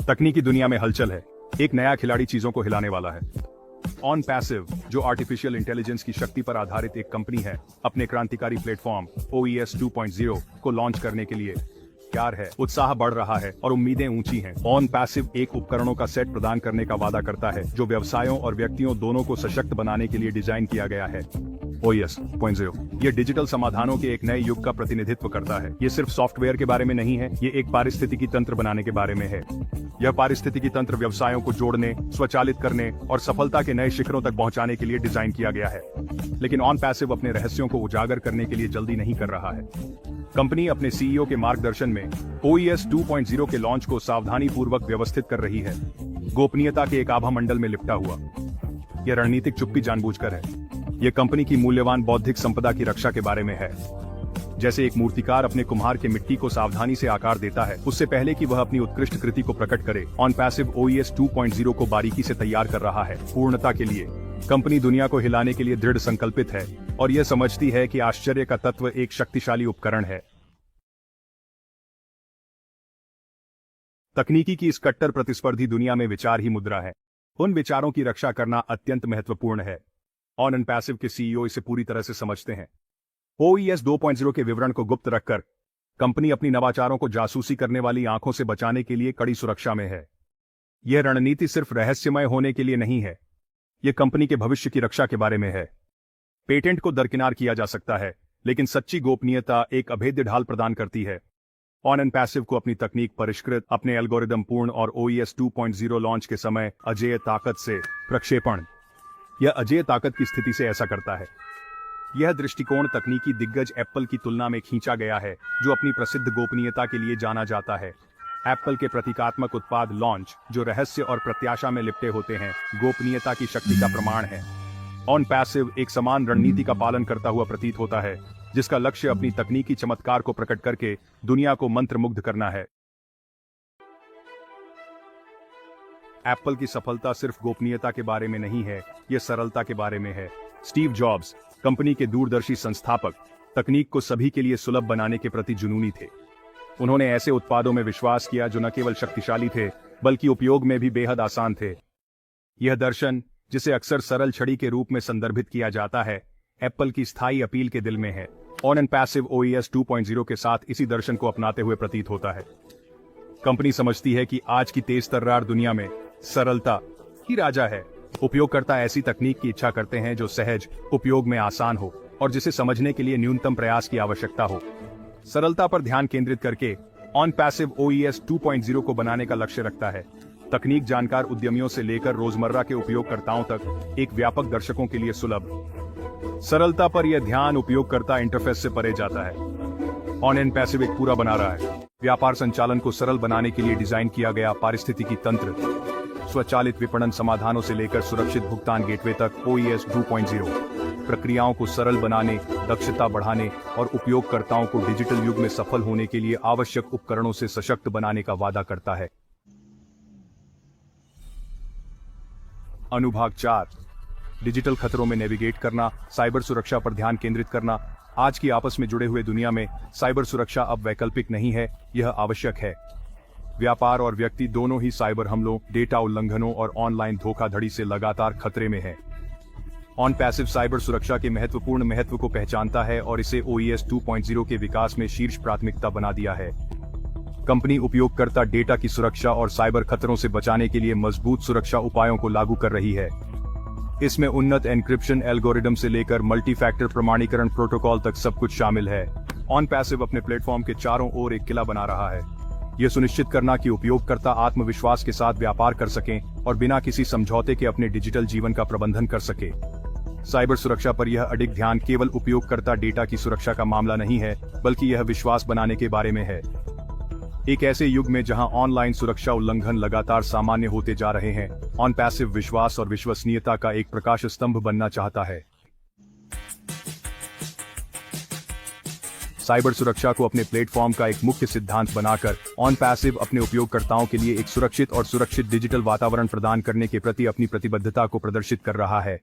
तकनीकी दुनिया में हलचल है। एक नया खिलाड़ी चीजों को हिलाने वाला है। ऑन पैसिव, जो आर्टिफिशियल इंटेलिजेंस की शक्ति पर आधारित एक कंपनी है, अपने क्रांतिकारी प्लेटफॉर्म OES 2.0 को लॉन्च करने के लिए तैयार है। उत्साह बढ़ रहा है और उम्मीदें ऊंची हैं। ऑन पैसिव एक उपकरणों का सेट प्रदान करने का वादा करता है जो व्यवसायों और व्यक्तियों दोनों को सशक्त बनाने के लिए डिजाइन किया गया है। OES 2.0 ये डिजिटल समाधानों के एक नए युग का प्रतिनिधित्व करता है। ये सिर्फ सॉफ्टवेयर के बारे में नहीं है, ये एक पारिस्थितिकी तंत्र बनाने के बारे में है। यह पारिस्थितिकी तंत्र व्यवसायों को जोड़ने, स्वचालित करने और सफलता के नए शिखरों तक पहुंचाने के लिए डिजाइन किया गया है। लेकिन ऑन पैसिव अपने रहस्यों को उजागर करने के लिए जल्दी नहीं कर रहा है। कंपनी अपने CEO के मार्गदर्शन में OES 2.0 के लॉन्च को सावधानी पूर्वक व्यवस्थित कर रही है, गोपनीयता के एक आभा मंडल में लिपटा हुआ। यह रणनीतिक चुप्पी जानबूझकर है। यह कंपनी की मूल्यवान बौद्धिक संपदा की रक्षा के बारे में है। जैसे एक मूर्तिकार अपने कुम्हार के मिट्टी को सावधानी से आकार देता है उससे पहले कि वह अपनी उत्कृष्ट कृति को प्रकट करे, ऑन पैसिव OES 2.0 को बारीकी से तैयार कर रहा है। पूर्णता के लिए कंपनी दुनिया को हिलाने के लिए दृढ़ संकल्पित है और यह समझती है कि आश्चर्य का तत्व एक शक्तिशाली उपकरण है। तकनीकी की इस कट्टर प्रतिस्पर्धी दुनिया में विचार ही मुद्रा है। उन विचारों की रक्षा करना अत्यंत महत्वपूर्ण है। ऑन पैसिव के CEO इसे पूरी तरह से समझते हैं। OES 2.0 के विवरण को गुप्त रखकर कंपनी अपनी नवाचारों को जासूसी करने वाली आंखों से बचाने के लिए कड़ी सुरक्षा में है। यह रणनीति सिर्फ रहस्यमय होने के लिए नहीं है, यह कंपनी के भविष्य की रक्षा के बारे में है। पेटेंट को दरकिनार किया जा सकता है, लेकिन सच्ची गोपनीयता एक अभेद्य ढाल प्रदान करती है। ऑन पैसिव को अपनी तकनीक परिष्कृत, अपने एल्गोरिदम पूर्ण और OES 2.0 लॉन्च के समय अजेय ताकत से प्रक्षेपण। यह अजेय ताकत की स्थिति से ऐसा करता है। यह दृष्टिकोण तकनीकी दिग्गज एप्पल की तुलना में खींचा गया है, जो अपनी प्रसिद्ध गोपनीयता के लिए जाना जाता है। एप्पल के प्रतीकात्मक उत्पाद लॉन्च, जो रहस्य और प्रत्याशा में लिपटे होते हैं, गोपनीयता की शक्ति का प्रमाण है। ऑन पैसिव एक समान रणनीति का पालन करता हुआ प्रतीत होता है, जिसका लक्ष्य अपनी तकनीकी चमत्कार को प्रकट करके दुनिया को मंत्रमुग्ध करना है। एप्पल की सफलता सिर्फ गोपनीयता के बारे में नहीं है, यह सरलता के बारे में है। स्टीव जॉब्स, कंपनी के दूरदर्शी संस्थापक, तकनीक को सभी के लिए सुलभ बनाने के प्रति जुनूनी थे। उन्होंने ऐसे उत्पादों में विश्वास किया जो न केवल शक्तिशाली थे, बल्कि उपयोग में भी बेहद आसान थे। यह दर्शन, जिसे अक्सर सरल छड़ी के रूप में संदर्भित किया जाता है, एप्पल की स्थायी अपील के दिल में है। ऑन पैसिव OES 2.0 के साथ इसी दर्शन को अपनाते हुए प्रतीत होता है। कंपनी समझती है कि आज की तेज तर्रार दुनिया में सरलता ही राजा है। उपयोगकर्ता ऐसी तकनीक की इच्छा करते हैं जो सहज, उपयोग में आसान हो और जिसे समझने के लिए न्यूनतम प्रयास की आवश्यकता हो। सरलता पर ध्यान केंद्रित करके ऑन पैसिव OES 2.0 को बनाने का लक्ष्य रखता है। तकनीक जानकार उद्यमियों से लेकर रोजमर्रा के उपयोगकर्ताओं तक एक व्यापक दर्शकों के लिए सुलभ। सरलता पर यह ध्यान उपयोगकर्ता इंटरफेस से परे जाता है। ऑन पैसिव एक पूरा बना रहा है। व्यापार संचालन को सरल बनाने के लिए डिजाइन किया गया पारिस्थितिकी तंत्र, स्वचालित विपणन समाधानों से लेकर सुरक्षित भुगतान गेटवे तक, OES 2.0 प्रक्रियाओं को सरल बनाने, दक्षता बढ़ाने और उपयोगकर्ताओं को डिजिटल युग में सफल होने के लिए आवश्यक उपकरणों से सशक्त बनाने का वादा करता है। अनुभाग 4, डिजिटल खतरों में नेविगेट करना, साइबर सुरक्षा पर ध्यान केंद्रित करना। आज की आपस में जुड़े हुए दुनिया में साइबर सुरक्षा अब वैकल्पिक नहीं है, यह आवश्यक है। व्यापार और व्यक्ति दोनों ही साइबर हमलों, डेटा उल्लंघनों और ऑनलाइन धोखाधड़ी से लगातार खतरे में हैं। ऑन पैसिव साइबर सुरक्षा के महत्वपूर्ण महत्व को पहचानता है और इसे OES 2.0 के विकास में शीर्ष प्राथमिकता बना दिया है। कंपनी उपयोगकर्ता डेटा की सुरक्षा और साइबर खतरों से बचाने के लिए मजबूत सुरक्षा उपायों को लागू कर रही है। इसमें उन्नत एन्क्रिप्शन एल्गोरिदम से लेकर मल्टी फैक्टर प्रमाणीकरण प्रोटोकॉल तक सब कुछ शामिल है। ऑन पैसिव अपने प्लेटफॉर्म के चारों ओर एक किला बना रहा है, यह सुनिश्चित करना कि उपयोगकर्ता आत्मविश्वास के साथ व्यापार कर सकें और बिना किसी समझौते के अपने डिजिटल जीवन का प्रबंधन कर सके। साइबर सुरक्षा पर यह अडिग ध्यान केवल उपयोगकर्ता डेटा की सुरक्षा का मामला नहीं है, बल्कि यह विश्वास बनाने के बारे में है। एक ऐसे युग में जहां ऑनलाइन सुरक्षा उल्लंघन लगातार सामान्य होते जा रहे हैं, ऑन पैसिव विश्वास और विश्वसनीयता का एक प्रकाश स्तंभ बनना चाहता है। साइबर सुरक्षा को अपने प्लेटफॉर्म का एक मुख्य सिद्धांत बनाकर ऑन पैसिव अपने उपयोगकर्ताओं के लिए एक सुरक्षित डिजिटल वातावरण प्रदान करने के प्रति अपनी प्रतिबद्धता को प्रदर्शित कर रहा है।